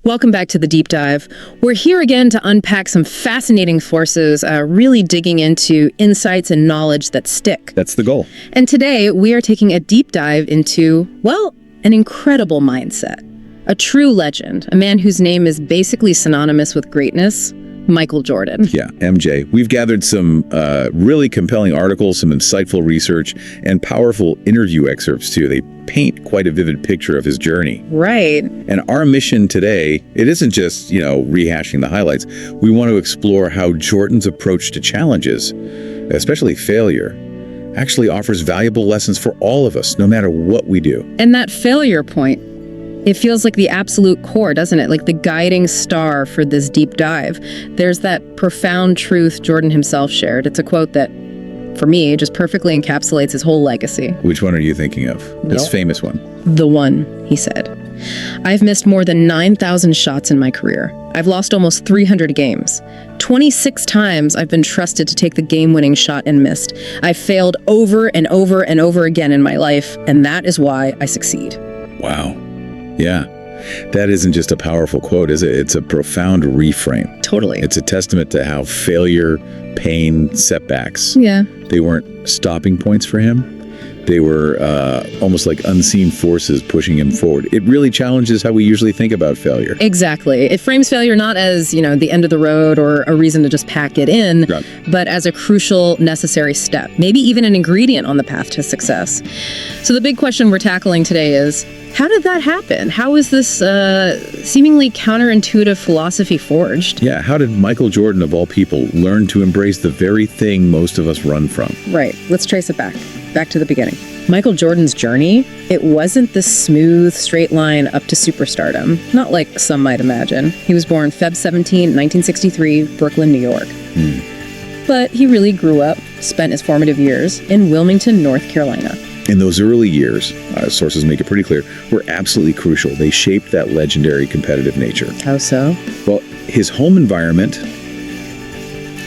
Welcome back to The Deep Dive. We're here again to unpack some fascinating forces, really digging into insights and knowledge that stick. That's the goal. And today we are taking a deep dive into, well, an incredible mindset. A true legend, a man whose name is basically synonymous with greatness, Michael Jordan. Yeah, MJ. We've gathered some really compelling articles, some insightful research, and powerful interview excerpts, too. They paint quite a vivid picture of his journey. Right. And our mission today, it isn't just, rehashing the highlights. We want to explore how Jordan's approach to challenges, especially failure, actually offers valuable lessons for all of us, no matter what we do. And that failure point, it feels like the absolute core, doesn't it? Like the guiding star for this deep dive. There's that profound truth Jordan himself shared. It's a quote that, for me, just perfectly encapsulates his whole legacy. Which one are you thinking of? This famous one. The one, he said. I've missed more than 9,000 shots in my career. I've lost almost 300 games. 26 times I've been trusted to take the game-winning shot and missed. I've failed over and over and over again in my life, and that is why I succeed. Wow. Yeah, that isn't just a powerful quote, is it? It's a profound reframe. Totally. It's a testament to how failure, pain, setbacks, they weren't stopping points for him. They were almost like unseen forces pushing him forward. It really challenges how we usually think about failure. Exactly. It frames failure not as, the end of the road or a reason to just pack it in, but as a crucial, necessary step, maybe even an ingredient on the path to success. So the big question we're tackling today is, how did that happen? How is this seemingly counterintuitive philosophy forged? Yeah, how did Michael Jordan, of all people, learn to embrace the very thing most of us run from? Right. Let's trace it back to the beginning. Michael Jordan's journey, it wasn't this smooth, straight line up to superstardom, not like some might imagine. He was born Feb 17, 1963, Brooklyn, New York. But he really grew up, spent his formative years in Wilmington, North Carolina. In those early years, sources make it pretty clear, were absolutely crucial. They shaped that legendary competitive nature. How so? Well, his home environment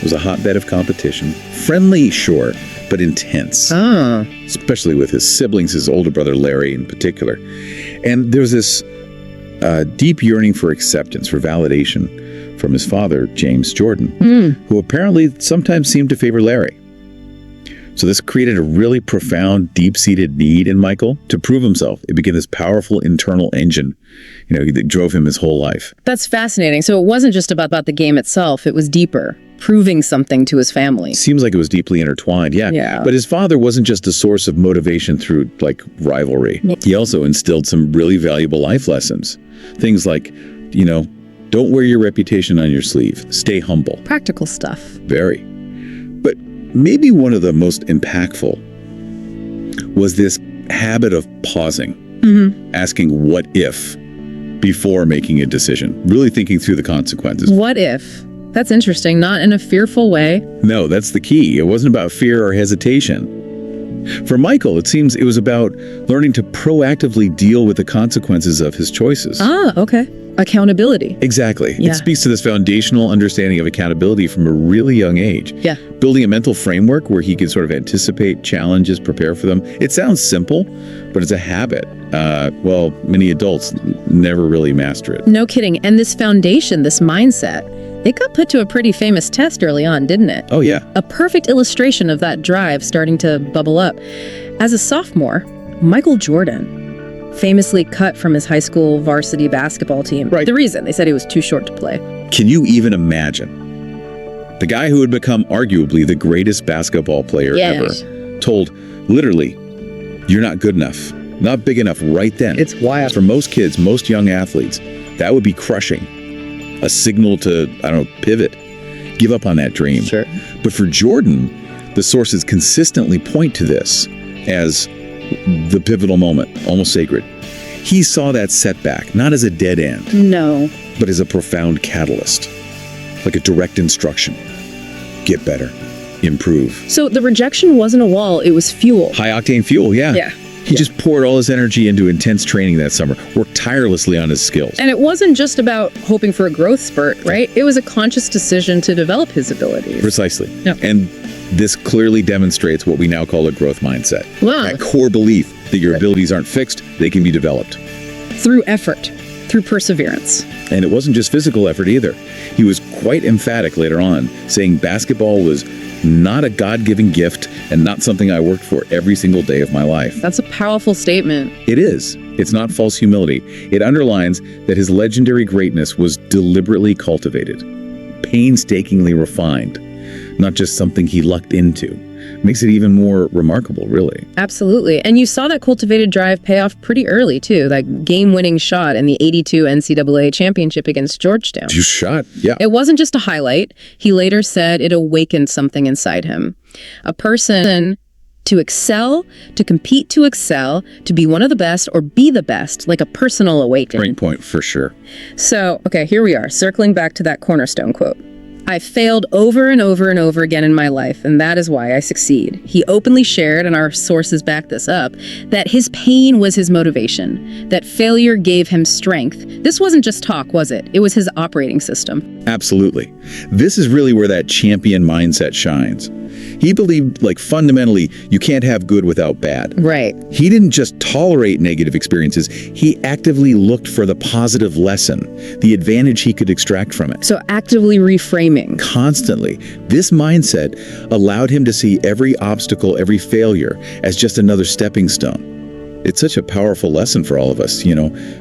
was a hotbed of competition. Friendly, sure, but intense. Especially with his siblings, his older brother Larry in particular. And there was this deep yearning for acceptance, for validation from his father, James Jordan, who apparently sometimes seemed to favor Larry. So this created a really profound, deep-seated need in Michael to prove himself. It became this powerful internal engine, that drove him his whole life. That's fascinating. So it wasn't just about the game itself. It was deeper, proving something to his family. Seems like it was deeply intertwined, yeah. But his father wasn't just a source of motivation through, rivalry. He also instilled some really valuable life lessons. Things like, don't wear your reputation on your sleeve. Stay humble. Practical stuff. Very. But maybe one of the most impactful was this habit of pausing, asking what if before making a decision, really thinking through the consequences. What if? That's interesting, not in a fearful way. No, that's the key. It wasn't about fear or hesitation. For Michael, it seems it was about learning to proactively deal with the consequences of his choices. Okay. Accountability. Exactly. Yeah. It speaks to this foundational understanding of accountability from a really young age. Yeah. Building a mental framework where he could sort of anticipate challenges, prepare for them. It sounds simple, but it's a habit. Many adults never really master it. No kidding. And this foundation, this mindset, it got put to a pretty famous test early on, didn't it? Oh, yeah. A perfect illustration of that drive starting to bubble up. As a sophomore, Michael Jordan famously cut from his high school varsity basketball team. Right. The reason, they said he was too short to play. Can you even imagine? The guy who would become arguably the greatest basketball player ever, told, literally, you're not good enough, not big enough right then. It's wild. For most kids, most young athletes, that would be crushing. A signal to, pivot, give up on that dream. Sure. But for Jordan, the sources consistently point to this as the pivotal moment, almost sacred. He saw that setback not as a dead end, No. but as a profound catalyst, like a direct instruction. Get better, improve. So the rejection wasn't a wall, it was fuel. High-octane fuel, yeah. Yeah. He just poured all his energy into intense training that summer, worked tirelessly on his skills. And it wasn't just about hoping for a growth spurt, right? It was a conscious decision to develop his abilities. Precisely. Yeah. And this clearly demonstrates what we now call a growth mindset. Wow. That core belief that your abilities aren't fixed, they can be developed. Through effort, through perseverance. And it wasn't just physical effort either. He was quite emphatic later on, saying basketball was not a God-given gift and not something I worked for every single day of my life. That's a powerful statement. It is. It's not false humility. It underlines that his legendary greatness was deliberately cultivated, painstakingly refined, not just something he lucked into. Makes it even more remarkable, really. Absolutely. And you saw that cultivated drive pay off pretty early, too. That game-winning shot in the '82 NCAA championship against Georgetown. You shot, yeah. It wasn't just a highlight. He later said it awakened something inside him. A person to excel, to compete to excel, to be one of the best or be the best, like a personal awakening. Great point, for sure. So, okay, here we are, circling back to that cornerstone quote. I failed over and over and over again in my life, and that is why I succeed. He openly shared, and our sources back this up, that his pain was his motivation, that failure gave him strength. This wasn't just talk, was it? It was his operating system. Absolutely. This is really where that champion mindset shines. He believed, fundamentally, you can't have good without bad. Right. He didn't just tolerate negative experiences. He actively looked for the positive lesson, the advantage he could extract from it. So actively reframing. Constantly. This mindset allowed him to see every obstacle, every failure, as just another stepping stone. It's such a powerful lesson for all of us,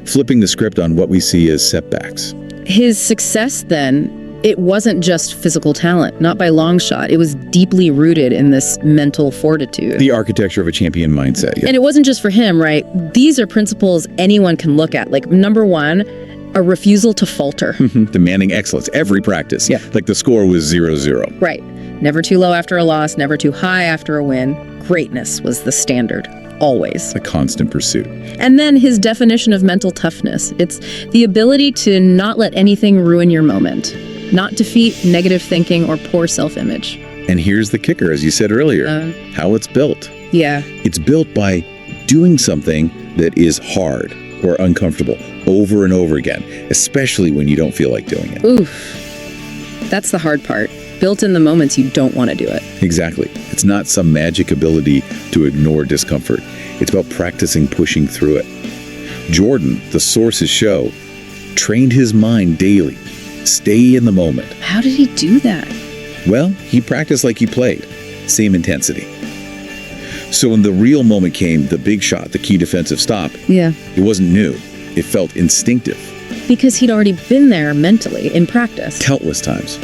flipping the script on what we see as setbacks. His success, then, it wasn't just physical talent, not by long shot. It was deeply rooted in this mental fortitude. The architecture of a champion mindset. Yeah. And it wasn't just for him, right? These are principles anyone can look at. Like, number one, a refusal to falter. Demanding excellence every practice. Yeah. Like the score was 0-0. Right. Never too low after a loss, never too high after a win. Greatness was the standard. Always. A constant pursuit. And then his definition of mental toughness. It's the ability to not let anything ruin your moment. Not defeat negative thinking or poor self-image. And here's the kicker, as you said earlier, how it's built. Yeah. It's built by doing something that is hard or uncomfortable over and over again, especially when you don't feel like doing it. Oof. That's the hard part. Built in the moments you don't want to do it. Exactly. It's not some magic ability to ignore discomfort. It's about practicing pushing through it. Jordan, the sources show, trained his mind daily. Stay in the moment. How did he do that? Well, he practiced like he played. Same intensity. So when the real moment came, the big shot, the key defensive stop, it wasn't new. It felt instinctive. Because he'd already been there mentally in practice. Countless times.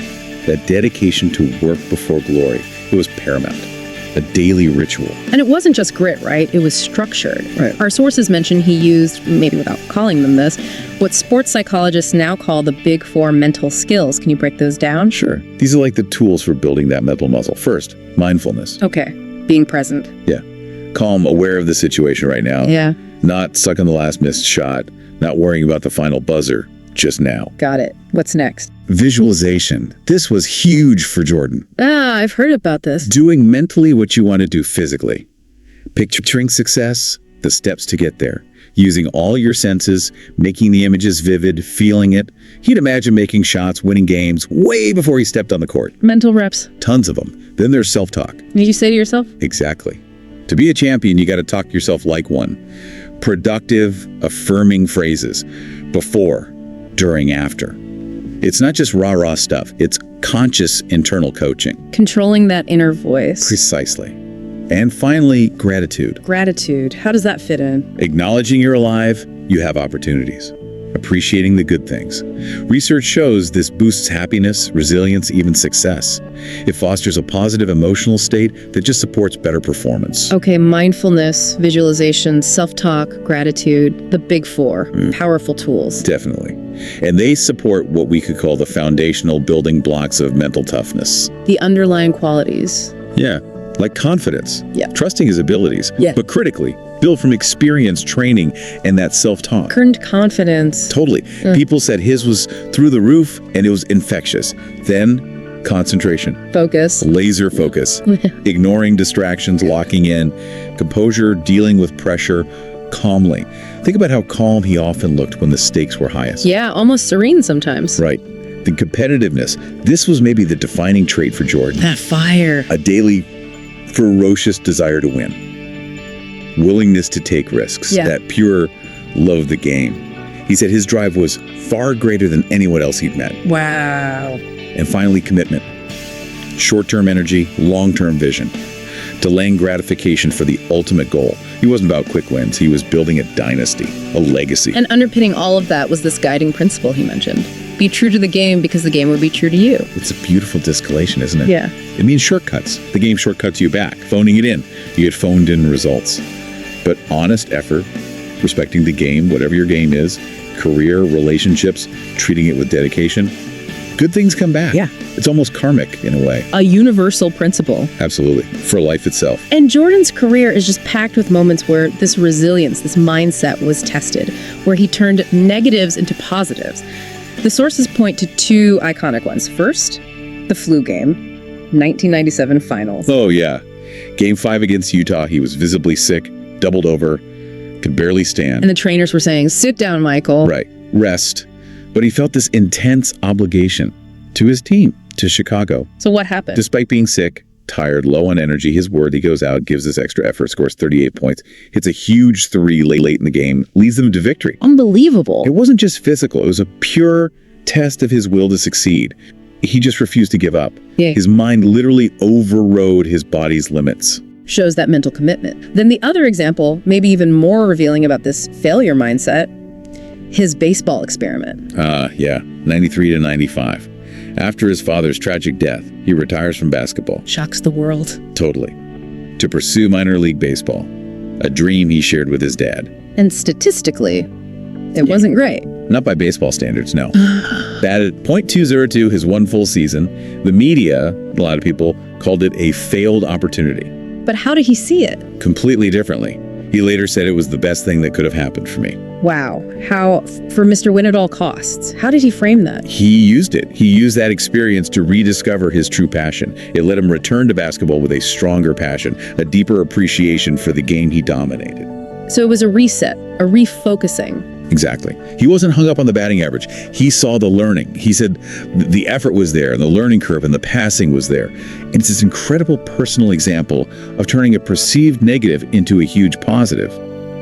That dedication to work before glory, it was paramount. A daily ritual. And it wasn't just grit, right? It was structured. Right. Our sources mention he used, maybe without calling them this, what sports psychologists now call the big four mental skills. Can you break those down? Sure. These are like the tools for building that mental muscle. First, mindfulness. Okay. Being present. Yeah. Calm, aware of the situation right now. Yeah. Not stuck on the last missed shot. Not worrying about the final buzzer. Just now. Got it. What's next? Visualization. This was huge for Jordan. I've heard about this. Doing mentally what you want to do physically. Picturing success, the steps to get there. Using all your senses, making the images vivid, feeling it. He'd imagine making shots, winning games, way before he stepped on the court. Mental reps. Tons of them. Then there's self-talk. Did you say to yourself? Exactly. To be a champion, you got to talk yourself like one. Productive, affirming phrases. Before, during, after. It's not just rah-rah stuff. It's conscious internal coaching. Controlling that inner voice. Precisely. And finally, gratitude. Gratitude. How does that fit in? Acknowledging you're alive, you have opportunities. Appreciating the good things. Research shows this boosts happiness, resilience, even success. It fosters a positive emotional state that just supports better performance. Okay, mindfulness, visualization, self-talk, gratitude, the big four. Powerful tools. Definitely. And they support what we could call the foundational building blocks of mental toughness. The underlying qualities. Yeah, like confidence. Yeah. Trusting his abilities. Yeah. But critically, built from experience, training, and that self-talk. Earned confidence. Totally. People said his was through the roof, and it was infectious. Then, concentration. Focus. Laser focus. Ignoring distractions, locking in. Composure, dealing with pressure, calmly. Think about how calm he often looked when the stakes were highest. Yeah, almost serene sometimes. Right. The competitiveness. This was maybe the defining trait for Jordan. That fire. A daily, ferocious desire to win. Willingness to take risks. Yeah. That pure love of the game. He said his drive was far greater than anyone else he'd met. Wow. And finally, commitment. Short-term energy, long-term vision. Delaying gratification for the ultimate goal. He wasn't about quick wins. He was building a dynasty, a legacy. And underpinning all of that was this guiding principle he mentioned. Be true to the game because the game would be true to you. It's a beautiful distillation, isn't it? Yeah. It means shortcuts. The game shortcuts you back, phoning it in. You get phoned in results. But honest effort, respecting the game, whatever your game is, career, relationships, treating it with dedication, good things come back. Yeah. It's almost karmic in a way. A universal principle. Absolutely. For life itself. And Jordan's career is just packed with moments where this resilience, this mindset was tested, where he turned negatives into positives. The sources point to two iconic ones. First, the flu game, 1997 finals. Oh, yeah. Game 5 against Utah, he was visibly sick, doubled over, could barely stand. And the trainers were saying, sit down, Michael. Right. Rest. But he felt this intense obligation to his team, to Chicago. So what happened? Despite being sick, tired, low on energy, his word, he goes out, gives this extra effort, scores 38 points, hits a huge 3 late in the game, leads them to victory. Unbelievable. It wasn't just physical. It was a pure test of his will to succeed. He just refused to give up. Yeah. His mind literally overrode his body's limits. Shows that mental commitment. Then the other example, maybe even more revealing about this failure mindset, his baseball experiment. 93 to 95. After his father's tragic death, he retires from basketball. Shocks the world. Totally. To pursue minor league baseball, a dream he shared with his dad. And statistically, it wasn't great. Not by baseball standards, no. Batted .202 his one full season. The media, a lot of people, called it a failed opportunity. But how did he see it? Completely differently. He later said it was the best thing that could have happened for me. Wow. How, for Mr. Win at all costs, how did he frame that? He used it. He used that experience to rediscover his true passion. It let him return to basketball with a stronger passion, a deeper appreciation for the game he dominated. So it was a reset, a refocusing. Exactly. He wasn't hung up on the batting average. He saw the learning. He said the effort was there, and the learning curve and the passing was there. And it's this incredible personal example of turning a perceived negative into a huge positive.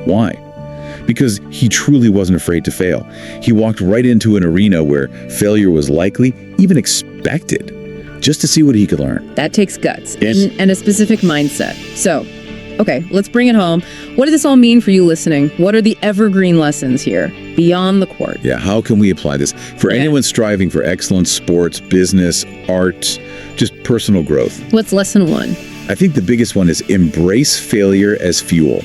Why? Because he truly wasn't afraid to fail. He walked right into an arena where failure was likely, even expected, just to see what he could learn. That takes guts Yes. and a specific mindset. So, okay, let's bring it home. What does this all mean for you listening? What are the evergreen lessons here, beyond the court? Yeah, how can we apply this? For anyone striving for excellence, sports, business, art, just personal growth. What's lesson 1? I think the biggest one is embrace failure as fuel.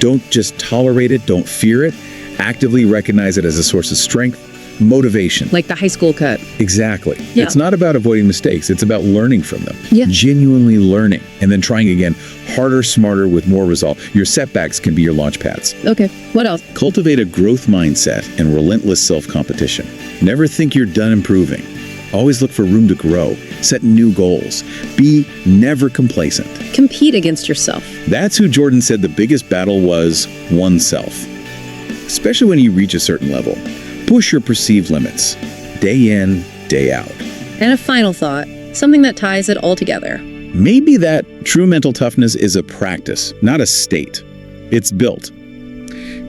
Don't just tolerate it, don't fear it. Actively recognize it as a source of strength, motivation. Like the high school cut. Exactly. Yeah. It's not about avoiding mistakes. It's about learning from them. Yeah. Genuinely learning and then trying again, harder, smarter, with more resolve. Your setbacks can be your launch pads. Okay, what else? Cultivate a growth mindset and relentless self-competition. Never think you're done improving. Always look for room to grow. Set new goals. Be never complacent. Compete against yourself. That's who Jordan said the biggest battle was oneself. Especially when you reach a certain level. Push your perceived limits. Day in, day out. And a final thought, something that ties it all together. Maybe that true mental toughness is a practice, not a state. It's built.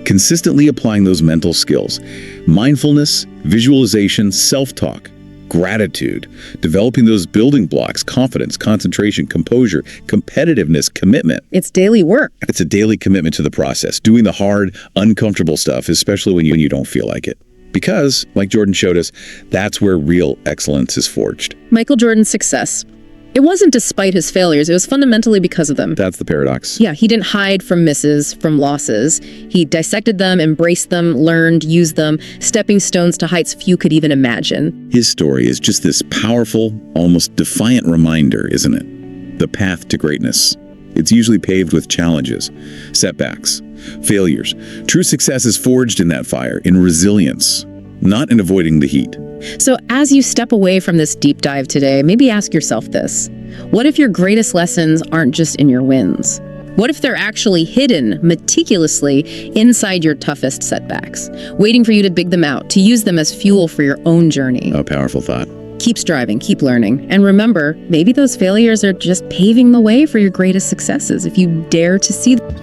Consistently applying those mental skills. Mindfulness, visualization, self-talk, gratitude. Developing those building blocks, confidence, concentration, composure, competitiveness, commitment. It's daily work. It's a daily commitment to the process. Doing the hard, uncomfortable stuff, especially when you don't feel like it. Because, like Jordan showed us, that's where real excellence is forged. Michael Jordan's success. It wasn't despite his failures. It was fundamentally because of them. That's the paradox. Yeah, he didn't hide from misses, from losses. He dissected them, embraced them, learned, used them, stepping stones to heights few could even imagine. His story is just this powerful, almost defiant reminder, isn't it? The path to greatness. It's usually paved with challenges, setbacks, failures. True success is forged in that fire, in resilience, not in avoiding the heat. So as you step away from this deep dive today, maybe ask yourself this. What if your greatest lessons aren't just in your wins? What if they're actually hidden meticulously inside your toughest setbacks, waiting for you to dig them out, to use them as fuel for your own journey? A powerful thought. Keep striving, keep learning, and remember, maybe those failures are just paving the way for your greatest successes if you dare to see them.